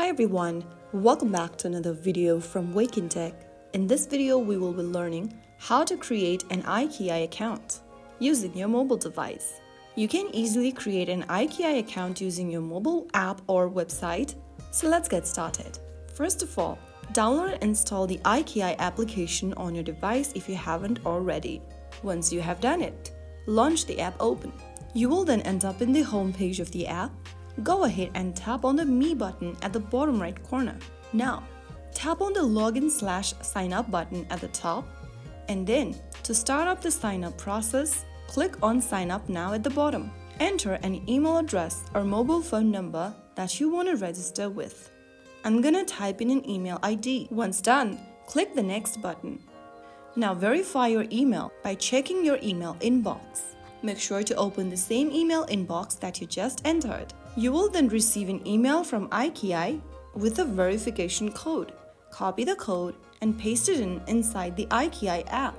Hi everyone, welcome back to another video from Wake&Tech. In this video, we will be learning how to create an iQIYI account using your mobile device. You can easily create an iQIYI account using your mobile app or website. So let's get started. First of all, download and install the iQIYI application on your device if you haven't already. Once you have done it, launch the app open. You will then end up in the home page of the app. Go ahead and tap on the Me button at the bottom right corner. Now, tap on the Login/Sign Up button at the top, and then to start up the sign up process, click on Sign Up Now at the bottom. Enter an email address or mobile phone number that you want to register with. I'm gonna type in an email ID. Once done, click the Next button. Now verify your email by checking your email inbox. Make sure to open the same email inbox that you just entered. You will then receive an email from iQIYI with a verification code. Copy the code and paste it inside the iQIYI app.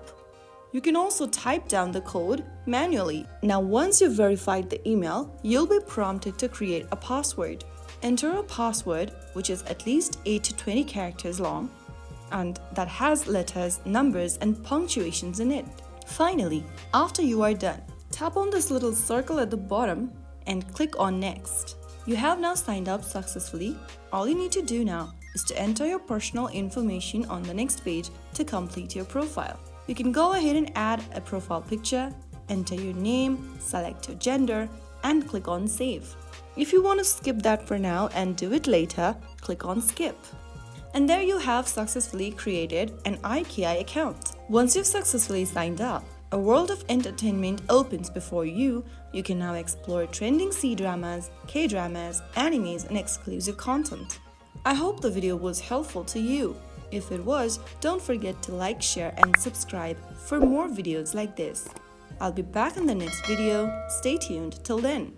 You can also type down the code manually. Now once you've verified the email, you'll be prompted to create a password. Enter a password which is at least 8 to 20 characters long and that has letters, numbers and punctuations in it. Finally, after you are done, tap on this little circle at the bottom and click on Next. You have now signed up successfully. All you need to do now is to enter your personal information on the next page to complete your profile. You can go ahead and add a profile picture, enter your name, select your gender, and click on Save. If you want to skip that for now and do it later, click on Skip. And there you have successfully created an iQIYI account. Once you've successfully signed up, a world of entertainment opens before you. You can now explore trending C-dramas, K-dramas, animes, and exclusive content. I hope the video was helpful to you. If it was, don't forget to like, share, and subscribe for more videos like this. I'll be back in the next video. Stay tuned till then.